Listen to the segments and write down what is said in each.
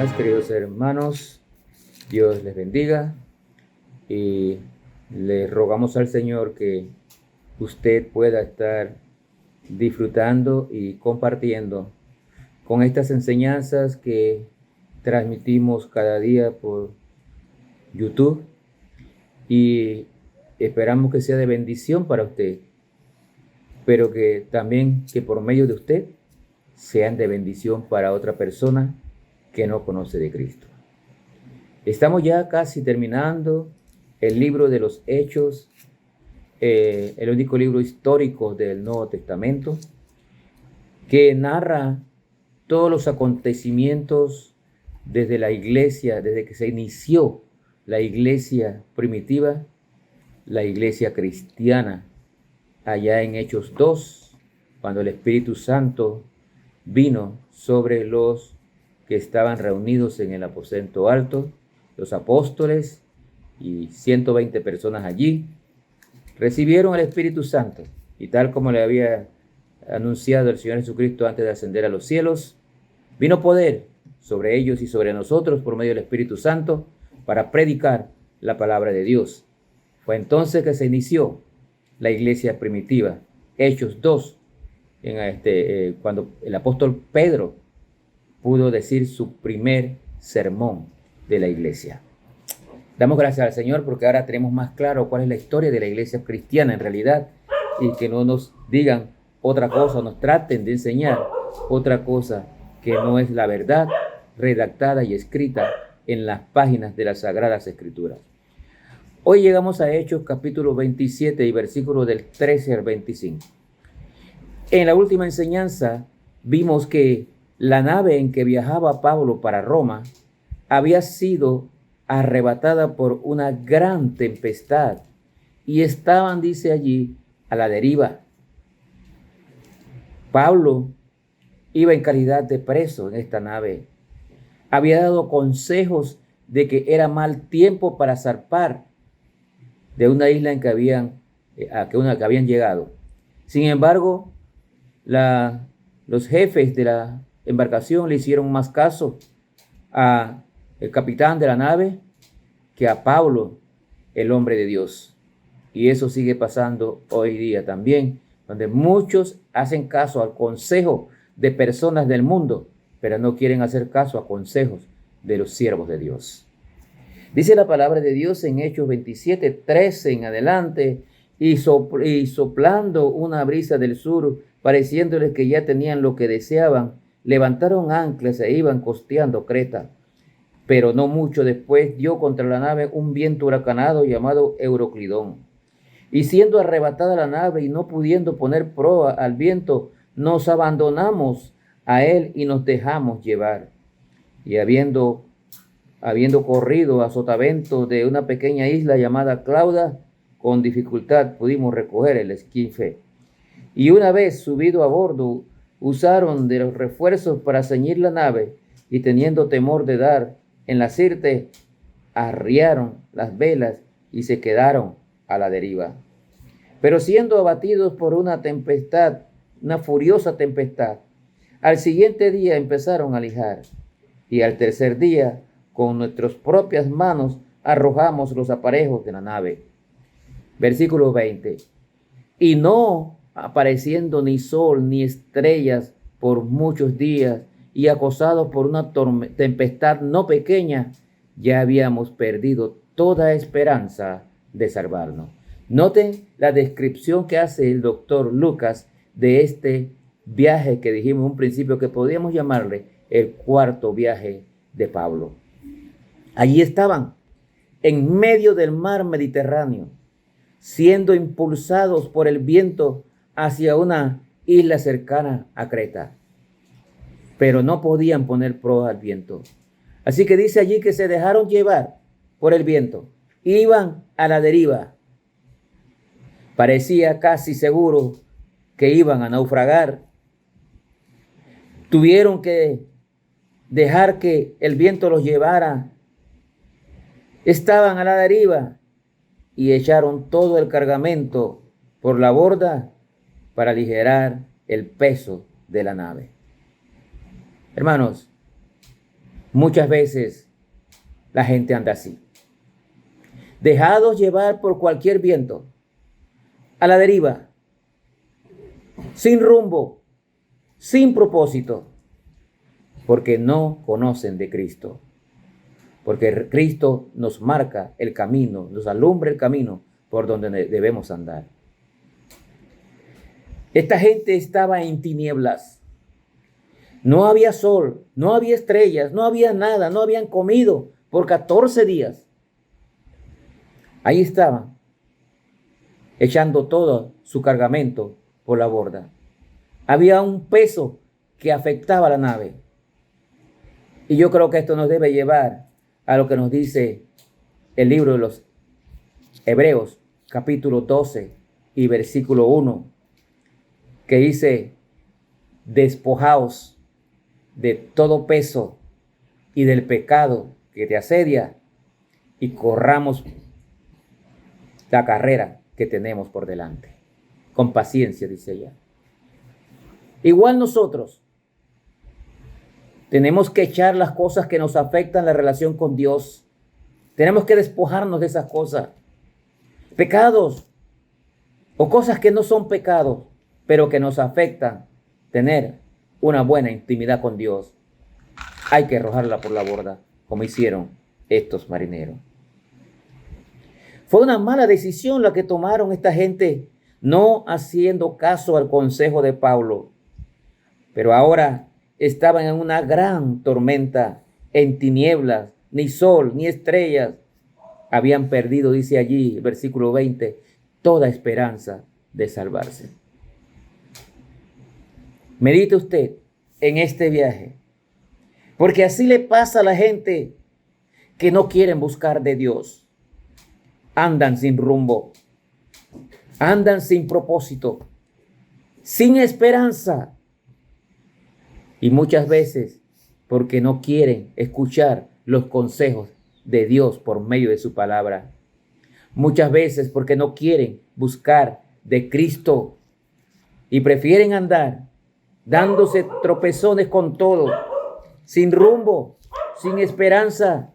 bendiciones, queridos hermanos. Dios les bendiga y le rogamos al Señor que usted pueda estar disfrutando y compartiendo con estas enseñanzas que transmitimos cada día por YouTube, y esperamos que sea de bendición para usted, pero que también que por medio de usted sean de bendición para otra persona que no conoce de Cristo. Estamos ya casi terminando el libro de los Hechos, el único libro histórico del Nuevo Testamento que narra todos los acontecimientos desde la iglesia, desde que se inició la iglesia primitiva, la iglesia cristiana, allá en Hechos 2, cuando el Espíritu Santo vino sobre los que estaban reunidos en el aposento alto, los apóstoles y 120 personas allí, recibieron el Espíritu Santo, y tal como le había anunciado el Señor Jesucristo antes de ascender a los cielos, vino poder sobre ellos y sobre nosotros por medio del Espíritu Santo para predicar la palabra de Dios. Fue entonces que se inició la iglesia primitiva. Hechos 2, cuando el apóstol Pedro pudo decir su primer sermón de la iglesia. Damos gracias al Señor porque ahora tenemos más claro cuál es la historia de la iglesia cristiana en realidad, y que no nos digan otra cosa, nos traten de enseñar otra cosa que no es la verdad redactada y escrita en las páginas de las Sagradas Escrituras. Hoy llegamos a Hechos capítulo 27 y versículos del 13 al 25. En la última enseñanza vimos que la nave en que viajaba Pablo para Roma había sido arrebatada por una gran tempestad y estaban, dice allí, a la deriva. Pablo iba en calidad de preso en esta nave. Había dado consejos de que era mal tiempo para zarpar de una isla en que habían llegado. Sin embargo, los jefes de la embarcación le hicieron más caso a el capitán de la nave que a Pablo, el hombre de Dios. Y eso sigue pasando hoy día también, donde muchos hacen caso al consejo de personas del mundo, pero no quieren hacer caso a consejos de los siervos de Dios. Dice la palabra de Dios en Hechos 27, 13 en adelante, y soplando una brisa del sur, pareciéndoles que ya tenían lo que deseaban, levantaron anclas e iban costeando Creta. Pero no mucho después dio contra la nave un viento huracanado llamado Euroclidón. Y siendo arrebatada la nave y no pudiendo poner proa al viento, nos abandonamos a él y nos dejamos llevar. Y habiendo corrido a sotavento de una pequeña isla llamada Clauda, con dificultad pudimos recoger el esquife. Y una vez subido a bordo, usaron de los refuerzos para ceñir la nave, y teniendo temor de dar en la sirte, arriaron las velas y se quedaron a la deriva. Pero siendo abatidos por una tempestad, una furiosa tempestad, al siguiente día empezaron a lijar, y al tercer día con nuestras propias manos arrojamos los aparejos de la nave. Versículo 20. Y no apareciendo ni sol ni estrellas por muchos días, y acosados por una tempestad no pequeña, ya habíamos perdido toda esperanza de salvarnos. Noten la descripción que hace el doctor Lucas de este viaje que dijimos en un principio que podríamos llamarle el cuarto viaje de Pablo. Allí estaban, en medio del mar Mediterráneo, siendo impulsados por el viento hacia una isla cercana a Creta. Pero no podían poner proa al viento. Así que dice allí que se dejaron llevar por el viento. Iban a la deriva. Parecía casi seguro que iban a naufragar. Tuvieron que dejar que el viento los llevara. Estaban a la deriva y echaron todo el cargamento por la borda para aligerar el peso de la nave. Hermanos, Muchas veces la gente anda así, dejados llevar por cualquier viento, a la deriva, sin rumbo, sin propósito, porque no conocen de Cristo. Porque Cristo nos marca el camino, nos alumbra el camino por donde debemos andar. Esta gente estaba en tinieblas. No había sol, no había estrellas, no había nada, no habían comido por 14 días. Ahí estaban, echando todo su cargamento por la borda. Había un peso que afectaba a la nave. Y yo creo que esto nos debe llevar a lo que nos dice el libro de los Hebreos, capítulo 12 y versículo 1, que dice: despojaos de todo peso y del pecado que te asedia y corramos la carrera que tenemos por delante. Con paciencia, dice ella. Igual nosotros tenemos que echar las cosas que nos afectan la relación con Dios. Tenemos que despojarnos de esas cosas. Pecados o cosas que no son pecados, pero que nos afectan tener una buena intimidad con Dios. Hay que arrojarla por la borda, como hicieron estos marineros. Fue una mala decisión la que tomaron esta gente, no haciendo caso al consejo de Pablo. Pero ahora estaban en una gran tormenta, en tinieblas, ni sol, ni estrellas. Habían perdido, dice allí, el versículo 20, toda esperanza de salvarse. Medite usted en este viaje, porque así le pasa a la gente que no quieren buscar de Dios. Andan sin rumbo, andan sin propósito, sin esperanza. Y muchas veces porque no quieren escuchar los consejos de Dios por medio de su palabra. Muchas veces porque no quieren buscar de Cristo y prefieren andar dándose tropezones con todo, sin rumbo, sin esperanza,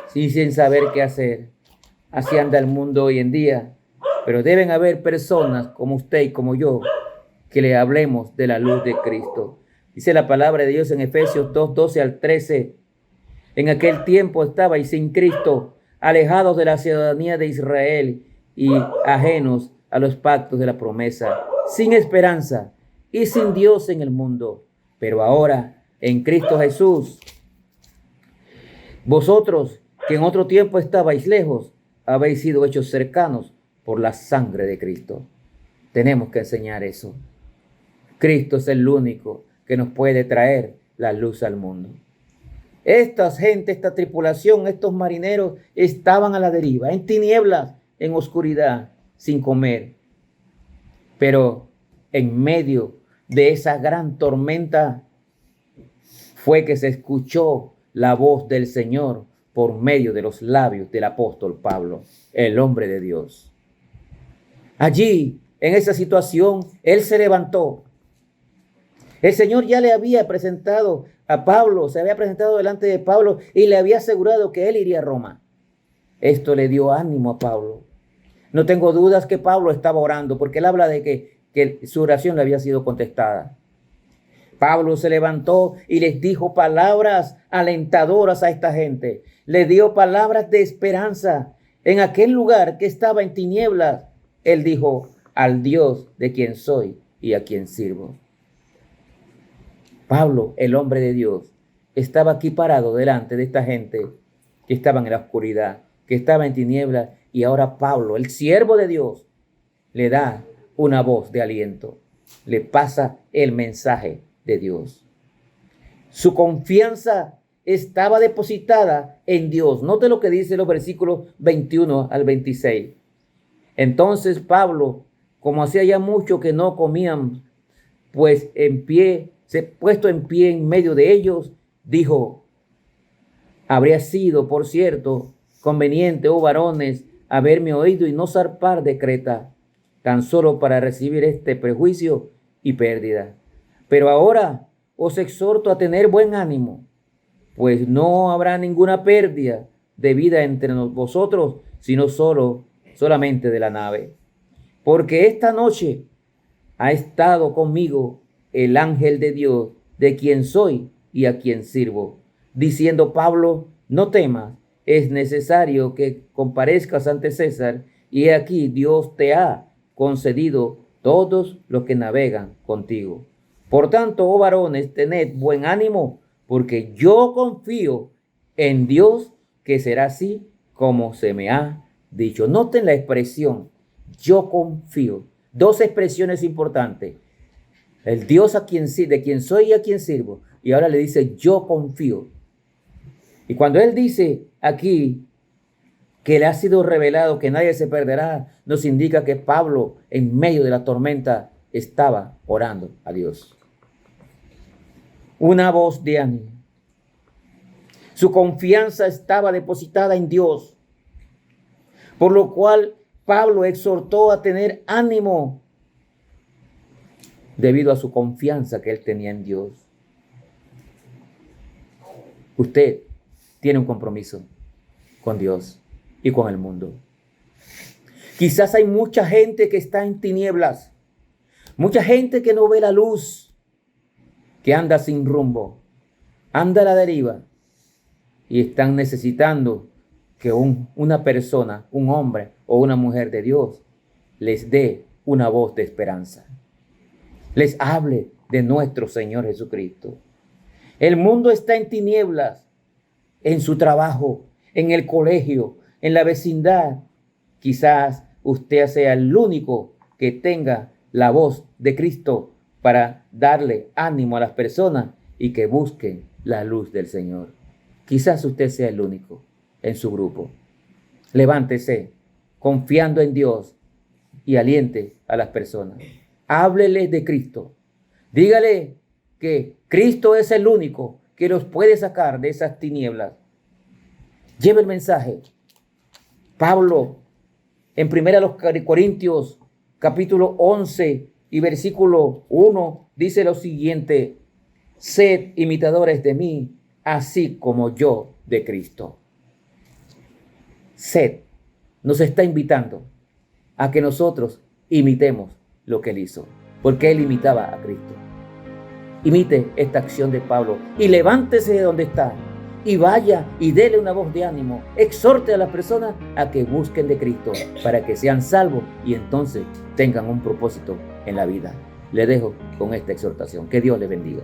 sin saber qué hacer. Así anda el mundo hoy en día, pero deben haber personas como usted y como yo que le hablemos de la luz de Cristo. Dice la palabra de Dios en Efesios 2, 12 al 13. En aquel tiempo estabais sin Cristo, alejados de la ciudadanía de Israel y ajenos a los pactos de la promesa, sin esperanza y sin Dios en el mundo. Pero ahora, en Cristo Jesús, vosotros que en otro tiempo estabais lejos, habéis sido hechos cercanos por la sangre de Cristo. Tenemos que enseñar eso. Cristo es el único que nos puede traer la luz al mundo. Esta gente, esta tripulación, estos marineros estaban a la deriva, en tinieblas, en oscuridad, sin comer. Pero en medio de esa gran tormenta fue que se escuchó la voz del Señor por medio de los labios del apóstol Pablo, el hombre de Dios. Allí, en esa situación, él se levantó. El Señor ya le había presentado a Pablo, se había presentado delante de Pablo y le había asegurado que él iría a Roma. Esto le dio ánimo a Pablo. No tengo dudas que Pablo estaba orando, porque él habla de que su oración le había sido contestada. Pablo se levantó y les dijo palabras alentadoras a esta gente. Le dio palabras de esperanza. En aquel lugar que estaba en tinieblas, él dijo: al Dios de quien soy y a quien sirvo. Pablo, el hombre de Dios, estaba aquí parado delante de esta gente que estaban en la oscuridad, que estaba en tinieblas, y ahora Pablo, el siervo de Dios, le da una voz de aliento, le pasa el mensaje de Dios. Su confianza estaba depositada en Dios. Note lo que dice los versículos 21 al 26. Entonces Pablo, como hacía ya mucho que no comían, pues puesto en pie en medio de ellos, dijo: habría sido, por cierto, conveniente, oh varones, haberme oído y no zarpar de Creta, tan solo para recibir este prejuicio y pérdida. Pero ahora os exhorto a tener buen ánimo, pues no habrá ninguna pérdida de vida entre vosotros, sino solamente de la nave. Porque esta noche ha estado conmigo el ángel de Dios, de quien soy y a quien sirvo, diciendo: Pablo, no temas, es necesario que comparezcas ante César, y he aquí Dios te ha concedido todos los que navegan contigo. Por tanto, oh varones, tened buen ánimo, porque yo confío en Dios que será así como se me ha dicho. Noten la expresión, yo confío. Dos expresiones importantes. El Dios de quien soy y a quien sirvo. Y ahora le dice, yo confío. Y cuando él dice aquí que le ha sido revelado que nadie se perderá, nos indica que Pablo, en medio de la tormenta, estaba orando a Dios. Una voz de ánimo. Su confianza estaba depositada en Dios, por lo cual Pablo exhortó a tener ánimo debido a su confianza que él tenía en Dios. Usted tiene un compromiso con Dios y con el mundo. Quizás hay mucha gente que está en tinieblas, mucha gente que no ve la luz, que anda sin rumbo, anda a la deriva, y están necesitando que una persona, un hombre o una mujer de Dios les dé una voz de esperanza, les hable de nuestro Señor Jesucristo. El mundo está en tinieblas, en su trabajo, en el colegio, en la vecindad. Quizás usted sea el único que tenga la voz de Cristo para darle ánimo a las personas y que busquen la luz del Señor. Quizás usted sea el único en su grupo. Levántese confiando en Dios y aliente a las personas. Hábleles de Cristo. Dígale que Cristo es el único que los puede sacar de esas tinieblas. Lleve el mensaje. Pablo, en 1 Corintios, capítulo 11 y versículo 1, dice lo siguiente: sed imitadores de mí, así como yo de Cristo. Sed nos está invitando a que nosotros imitemos lo que él hizo, porque él imitaba a Cristo. Imite esta acción de Pablo y levántese de donde está y vaya y dele una voz de ánimo. Exhorte a las personas a que busquen de Cristo para que sean salvos y entonces tengan un propósito en la vida. Le dejo con esta exhortación. Que Dios le bendiga.